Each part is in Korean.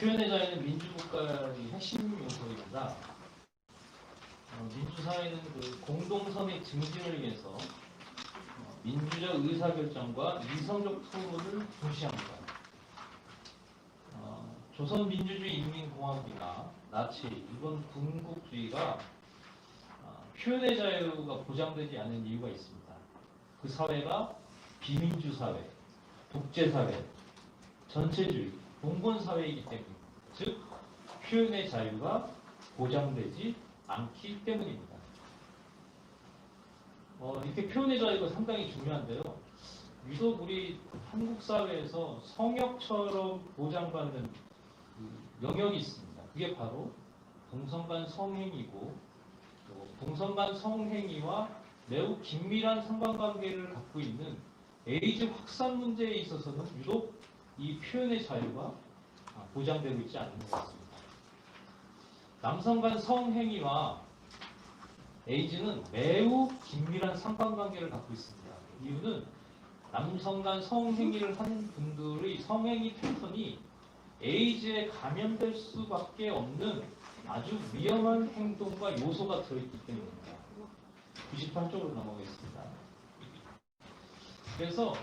표현의 자유는 민주국가의 핵심 요소입니다. 민주사회는 그 공동선의 증진을 위해서 민주적 의사결정과 이성적 토론을 중시합니다. 조선민주주의인민공화국이나 나치, 일본 군국주의가 표현의 자유가 보장되지 않는 이유가 있습니다. 그 사회가 비민주사회, 독재사회, 전체주의, 봉건사회이기 때문입니다. 즉, 표현의 자유가 보장되지 않기 때문입니다. 이렇게 표현의 자유가 상당히 중요한데요. 유독 우리 한국 사회에서 성역처럼 보장받는 영역이 있습니다. 그게 바로 동성간 성행위고, 동성간 성행위와 매우 긴밀한 상관관계를 갖고 있는 에이즈 확산 문제에 있어서는 유독 이 표현의 자유가 보장되고 있지 않는 것 같습니다. 남성간 성행위와 에이즈는 매우 긴밀한 상관관계를 갖고 있습니다. 이유는 남성간 성행위를 하는 분들의 성행위 패턴이 에이즈에 감염될 수밖에 없는 아주 위험한 행동과 요소가 들어있기 때문입니다. 98쪽으로 넘어가겠습니다. 그래서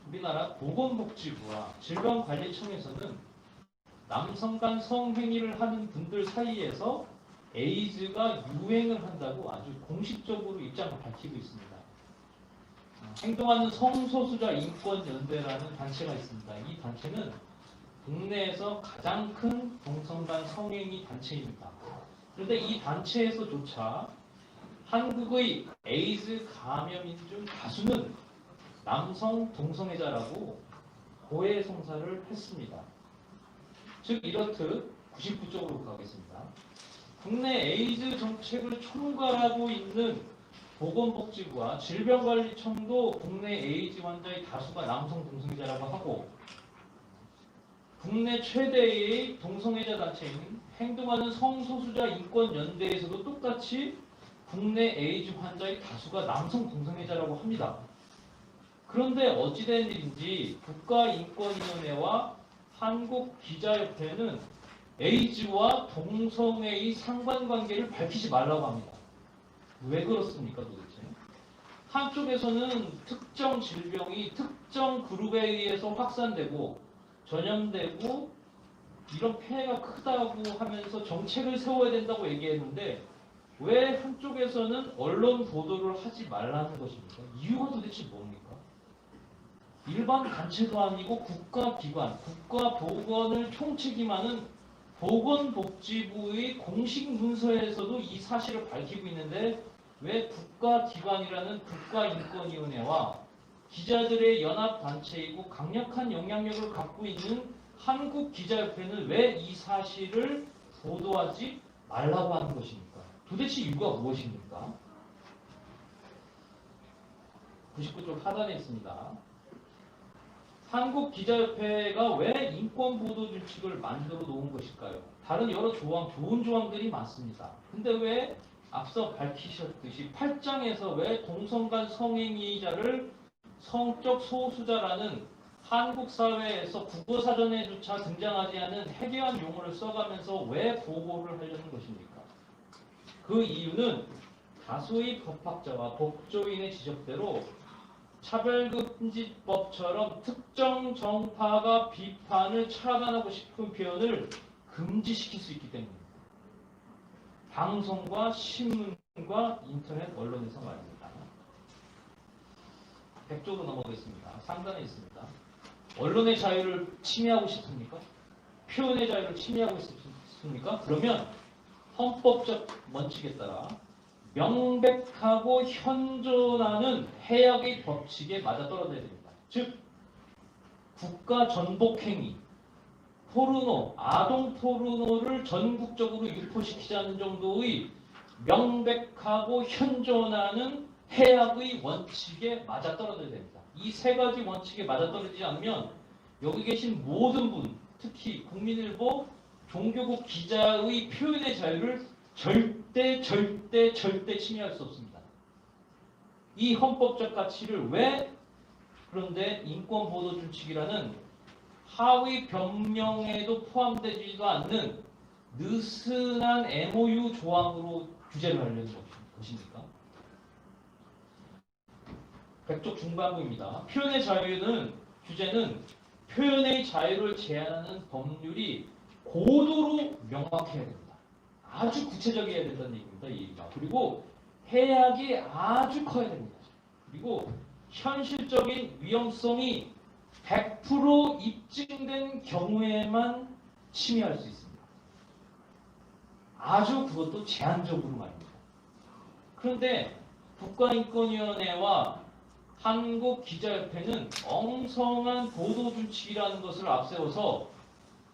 우리나라 보건복지부와 질병관리청에서는 남성간 성행위를 하는 분들 사이에서 에이즈가 유행을 한다고 아주 공식적으로 입장을 밝히고 있습니다. 행동하는 성소수자 인권연대라는 단체가 있습니다. 이 단체는 국내에서 가장 큰 동성간 성행위 단체입니다. 그런데 이 단체에서조차 한국의 에이즈 감염인 중 다수는 남성 동성애자라고 고해성사를 했습니다. 즉 이렇듯 99쪽으로 가겠습니다. 국내 에이즈 정책을 총괄하고 있는 보건복지부와 질병관리청도 국내 에이즈 환자의 다수가 남성 동성애자라고 하고, 국내 최대의 동성애자 단체인 행동하는 성소수자 인권연대에서도 똑같이 국내 에이즈 환자의 다수가 남성 동성애자라고 합니다. 그런데 어찌된 일인지 국가인권위원회와 한국기자협회는 에이즈와 동성애의 상관관계를 밝히지 말라고 합니다. 왜 그렇습니까 도대체? 한쪽에서는 특정 질병이 특정 그룹에 의해서 확산되고 전염되고 이런 폐해가 크다고 하면서 정책을 세워야 된다고 얘기했는데 왜 한쪽에서는 언론 보도를 하지 말라는 것입니까? 이유가 도대체 뭡니까? 일반 단체도 아니고 국가기관, 국가보건을 총책임하는 보건복지부의 공식 문서에서도 이 사실을 밝히고 있는데 왜 국가기관이라는 국가인권위원회와 기자들의 연합단체이고 강력한 영향력을 갖고 있는 한국기자협회는 왜 이 사실을 보도하지 말라고 하는 것입니까? 도대체 이유가 무엇입니까? 99쪽 하단에 있습니다. 한국기자협회가 왜 인권보도준칙을 만들어 놓은 것일까요? 다른 여러 조항, 좋은 조항들이 많습니다. 근데 왜 앞서 밝히셨듯이 8장에서 왜 동성간 성행위자를 성적 소수자라는 한국 사회에서 국어사전에조차 등장하지 않은 해괴한 용어를 써가면서 왜 보호를 하려는 것입니까? 그 이유는 다수의 법학자와 법조인의 지적대로 차별금지법처럼 특정 정파가 비판을 차단하고 싶은 표현을 금지시킬 수 있기 때문입니다. 방송과 신문과 인터넷 언론에서 말입니다. 100쪽으로 넘어가겠습니다. 상단에 있습니다. 언론의 자유를 침해하고 싶습니까? 표현의 자유를 침해하고 싶습니까? 그러면 헌법적 원칙에 따라 명백하고 현존하는 해악의 법칙에 맞아떨어져야 됩니다. 즉, 국가 전복행위, 포르노, 아동 포르노를 전국적으로 유포시키자는 정도의 명백하고 현존하는 해악의 원칙에 맞아떨어져야 됩니다. 이 세 가지 원칙에 맞아떨어지지 않으면 여기 계신 모든 분, 특히 국민일보 종교국 기자의 표현의 자유를 절대 침해할 수 없습니다. 이 헌법적 가치를 왜 그런데 인권보도준칙이라는 하위 변명에도 포함되지도 않는 느슨한 MOU 조항으로 규제를 하려는 것입니까? 백쪽 중반부입니다. 표현의 자유는 규제는 표현의 자유를 제한하는 법률이 고도로 명확해야 됩니다. 아주 구체적이어야 된다는 얘기입니다. 이 얘기가. 그리고 해악이 아주 커야 됩니다. 그리고 현실적인 위험성이 100% 입증된 경우에만 침해할 수 있습니다. 아주 그것도 제한적으로 말입니다. 그런데 국가인권위원회와 한국기자협회는 엉성한 보도준칙이라는 것을 앞세워서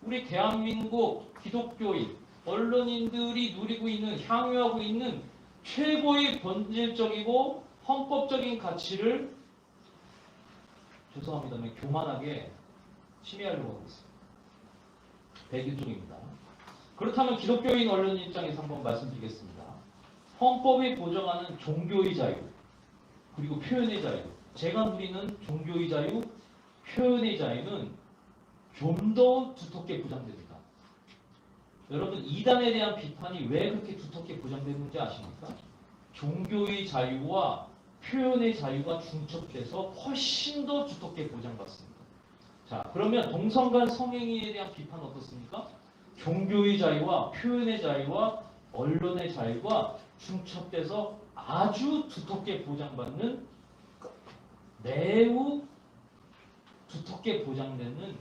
우리 대한민국 기독교인, 언론인들이 누리고 있는, 향유하고 있는 최고의 본질적이고 헌법적인 가치를 죄송합니다만 교만하게 침해하려고 하고 있습니다. 101쪽입니다. 그렇다면 기독교인 언론인 입장에서 한번 말씀드리겠습니다. 헌법이 보장하는 종교의 자유, 그리고 표현의 자유, 제가 누리는 종교의 자유, 표현의 자유는 좀 더 두텁게 보장됩니다. 여러분, 이단에 대한 비판이 왜 그렇게 두텁게 보장되는지 아십니까? 종교의 자유와 표현의 자유가 중첩돼서 훨씬 더 두텁게 보장받습니다. 자, 그러면 동성간 성행위에 대한 비판은 어떻습니까? 종교의 자유와 표현의 자유와 언론의 자유가 중첩돼서 아주 두텁게 보장받는 매우 두텁게 보장되는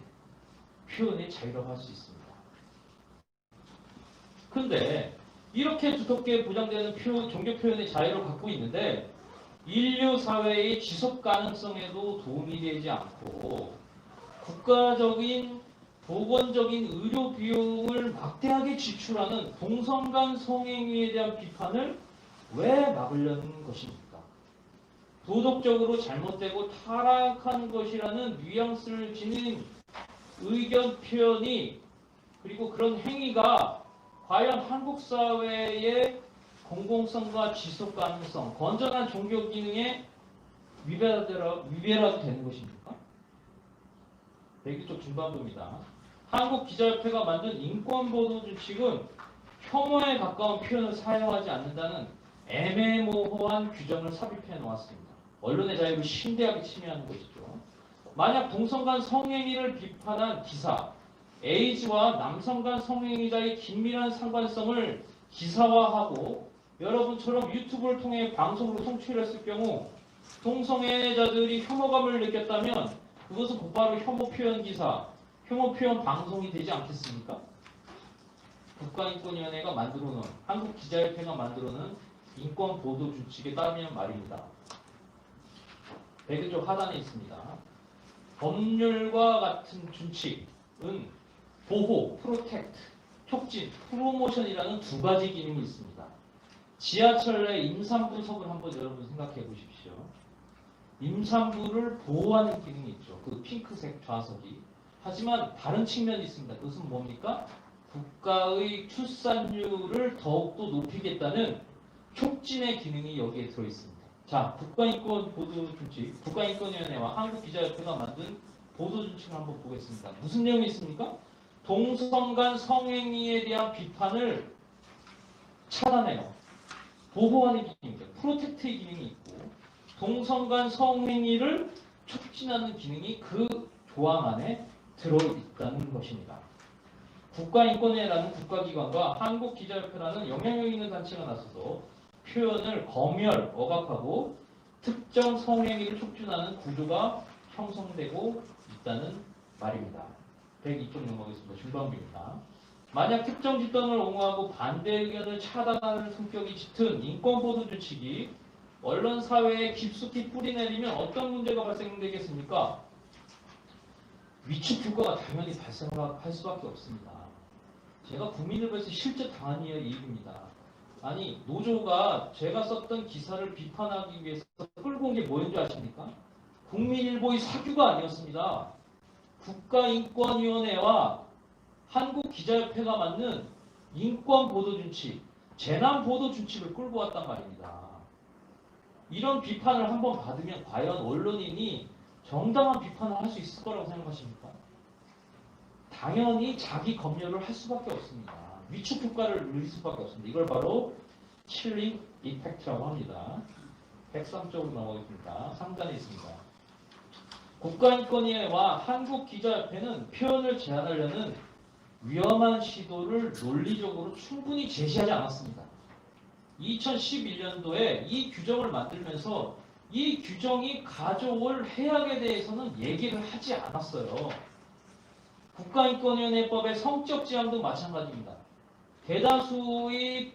표현의 자유라고 할 수 있습니다. 근데 이렇게 두텁게 보장되는 종교 표현의 자유를 갖고 있는데 인류 사회의 지속 가능성에도 도움이 되지 않고 국가적인 보건적인 의료 비용을 막대하게 지출하는 동성간 성행위에 대한 비판을 왜 막으려는 것입니까? 도덕적으로 잘못되고 타락한 것이라는 뉘앙스를 지닌 의견 표현이 그리고 그런 행위가 과연 한국 사회의 공공성과 지속 가능성, 건전한 종교 기능에 위배라도 되는 것입니까? 101쪽 중반부입니다. 한국기자협회가 만든 인권보도준칙은 혐오에 가까운 표현을 사용하지 않는다는 애매모호한 규정을 삽입해 놓았습니다. 언론의 자유를 심대하게 침해하는 것이죠. 만약 동성간 성행위를 비판한 기사, 에이즈와 남성간 성행위자의 긴밀한 상관성을 기사화하고 여러분처럼 유튜브를 통해 방송으로 송출했을 경우 동성애자들이 혐오감을 느꼈다면 그것은 곧바로 혐오 표현 기사, 혐오 표현 방송이 되지 않겠습니까? 국가인권위원회가 만들어놓은, 한국기자협회가 만들어놓은 인권보도준칙에 따르면 말입니다. 101쪽 하단에 있습니다. 법률과 같은 준칙은 보호, 프로텍트, 촉진, 프로모션이라는 두 가지 기능이 있습니다. 지하철 내 임산부석을 한번 여러분 생각해 보십시오. 임산부를 보호하는 기능이 있죠. 그 핑크색 좌석이. 하지만 다른 측면이 있습니다. 그것은 뭡니까? 국가의 출산율을 더욱더 높이겠다는 촉진의 기능이 여기에 들어있습니다. 자, 국가인권보도준칙, 국가인권위원회와 한국기자협회가 만든 보도준칙을 한번 보겠습니다. 무슨 내용이 있습니까? 동성간 성행위에 대한 비판을 차단해요. 보호하는 기능입니다. 프로텍트의 기능이 있고 동성간 성행위를 촉진하는 기능이 그 조항 안에 들어있다는 것입니다. 국가인권위라는 국가기관과 한국기자협회라는 영향력 있는 단체가 나서서 표현을 검열, 억압하고 특정 성행위를 촉진하는 구조가 형성되고 있다는 말입니다. 102쪽 넘어가겠습니다. 중반부입니다. 만약 특정 집단을 옹호하고 반대 의견을 차단하는 성격이 짙은 인권보도준칙이 언론 사회에 깊숙이 뿌리내리면 어떤 문제가 발생되겠습니까? 위축 효과가 당연히 발생할 수밖에 없습니다. 제가 국민일보에서 실제 당한 얘기입니다. 아니, 노조가 제가 썼던 기사를 비판하기 위해서 끌고 온 게 뭐였는지 아십니까? 국민일보의 사규가 아니었습니다. 국가인권위원회와 한국기자협회가 만든 인권보도준칙, 재난보도준칙을 끌고 왔단 말입니다. 이런 비판을 한번 받으면 과연 언론인이 정당한 비판을 할 수 있을 거라고 생각하십니까? 당연히 자기 검열을 할 수밖에 없습니다. 위축 효과를 누릴 수밖에 없습니다. 이걸 바로 칠링 이펙트라고 합니다. 103쪽으로 넘어가겠습니다. 상단에 있습니다. 국가인권위와 한국기자협회는 표현을 제한하려는 위험한 시도를 논리적으로 충분히 제시하지 않았습니다. 2011년도에 이 규정을 만들면서 이 규정이 가져올 해악에 대해서는 얘기를 하지 않았어요. 국가인권위원회법의 성적 지향도 마찬가지입니다. 대다수의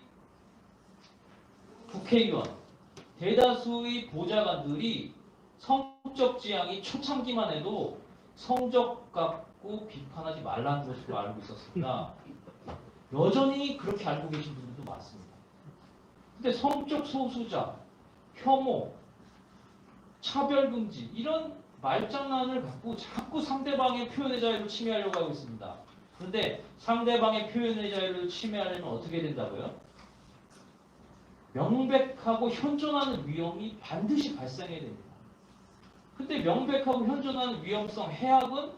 국회의원, 대다수의 보좌관들이 성적 지향이 초창기만 해도 성적 갖고 비판하지 말라는 것으로 알고 있었습니다. 여전히 그렇게 알고 계신 분들도 많습니다. 근데 성적 소수자, 혐오, 차별금지 이런 말장난을 갖고 자꾸 상대방의 표현의 자유를 침해하려고 하고 있습니다. 그런데 상대방의 표현의 자유를 침해하려면 어떻게 된다고요? 명백하고 현존하는 위험이 반드시 발생해야 됩니다. 근데 명백하고 현존하는 위험성 해악은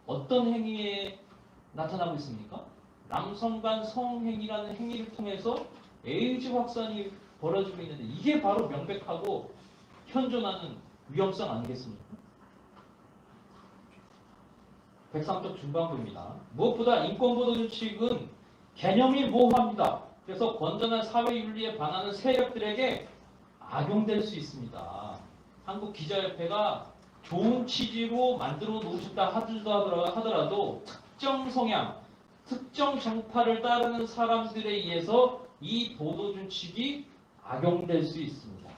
어떤 행위에 나타나고 있습니까? 남성 간 성행위라는 행위를 통해서 에이즈 확산이 벌어지고 있는데 이게 바로 명백하고 현존하는 위험성 아니겠습니까? 103쪽 중반부입니다. 무엇보다 인권보도 규칙은 개념이 모호합니다. 그래서 건전한 사회윤리에 반하는 세력들에게 악용될 수 있습니다. 한국기자협회가 좋은 취지로 만들어 놓으셨다 하더라도 특정 성향, 특정 정파를 따르는 사람들에 의해서 이 보도준칙이 악용될 수 있습니다.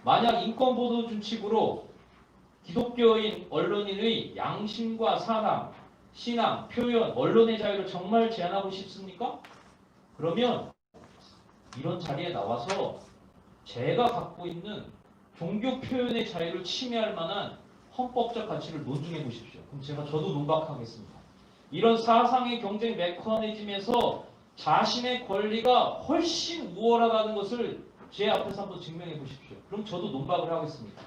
만약 인권보도준칙으로 기독교인 언론인의 양심과 사랑, 신앙, 표현, 언론의 자유를 정말 제한하고 싶습니까? 그러면 이런 자리에 나와서 제가 갖고 있는 종교 표현의 자유를 침해할 만한 헌법적 가치를 논증해 보십시오. 그럼 저도 논박하겠습니다. 이런 사상의 경쟁 메커니즘에서 자신의 권리가 훨씬 우월하다는 것을 제 앞에서 한번 증명해 보십시오. 그럼 저도 논박을 하겠습니다.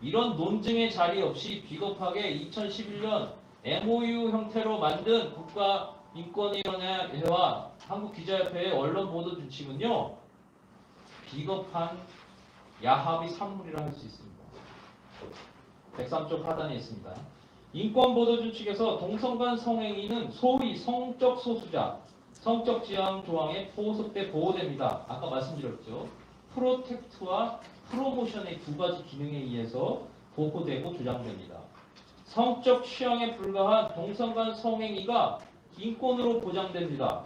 이런 논증의 자리 없이 비겁하게 2011년 MOU 형태로 만든 국가인권위원회와 한국기자협회의 언론보도준칙은요. 비겁한 야합의 산물이라 할 수 있습니다. 103쪽 하단에 있습니다. 인권보도준칙에서 동성간 성행위는 소위 성적 소수자, 성적 지향 조항에 포섭돼 보호됩니다. 아까 말씀드렸죠. 프로텍트와 프로모션의 두 가지 기능에 의해서 보호되고 주장됩니다. 성적 취향에 불과한 동성간 성행위가 인권으로 보장됩니다.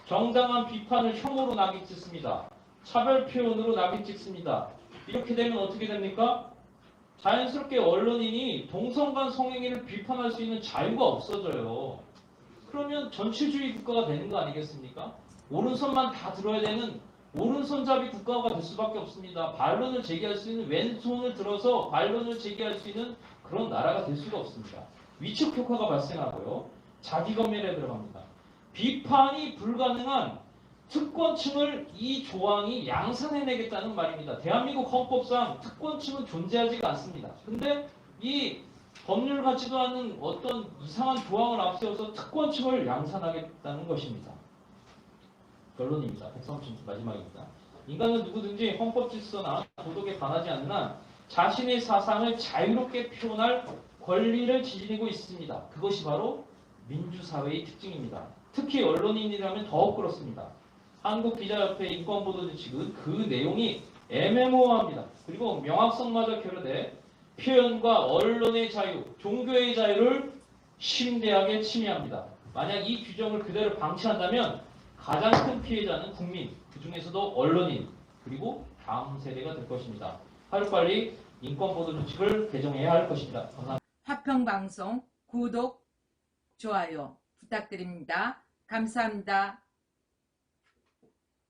정당한 비판을 혐오로 낙인찍습니다. 차별 표현으로 낙인찍습니다. 이렇게 되면 어떻게 됩니까? 자연스럽게 언론인이 동성간 성행위를 비판할 수 있는 자유가 없어져요. 그러면 전체주의 국가가 되는 거 아니겠습니까? 오른손만 다 들어야 되는 오른손잡이 국가가 될 수밖에 없습니다. 반론을 제기할 수 있는 왼손을 들어서 반론을 제기할 수 있는 그런 나라가 될 수가 없습니다. 위축 효과가 발생하고요. 자기검열에 들어갑니다. 비판이 불가능한 특권층을 이 조항이 양산해내겠다는 말입니다. 대한민국 헌법상 특권층은 존재하지가 않습니다. 근데 이 법률 같지도 않은 어떤 이상한 조항을 앞세워서 특권층을 양산하겠다는 것입니다. 결론입니다. 103쪽 마지막입니다. 인간은 누구든지 헌법 질서나 도덕에 반하지 않는 한 자신의 사상을 자유롭게 표현할 권리를 지니고 있습니다. 그것이 바로 민주사회의 특징입니다. 특히 언론인이라면 더욱 그렇습니다. 한국기자협회 인권보도준칙은 그 내용이 애매모호합니다. 그리고 명확성마저 결여돼 표현과 언론의 자유, 종교의 자유를 심대하게 침해합니다. 만약 이 규정을 그대로 방치한다면 가장 큰 피해자는 국민, 그 중에서도 언론인, 그리고 다음 세대가 될 것입니다. 하루빨리 인권보도준칙을 개정해야 할 것입니다. 감사합니다. 화평방송 구독, 좋아요 부탁드립니다. 감사합니다.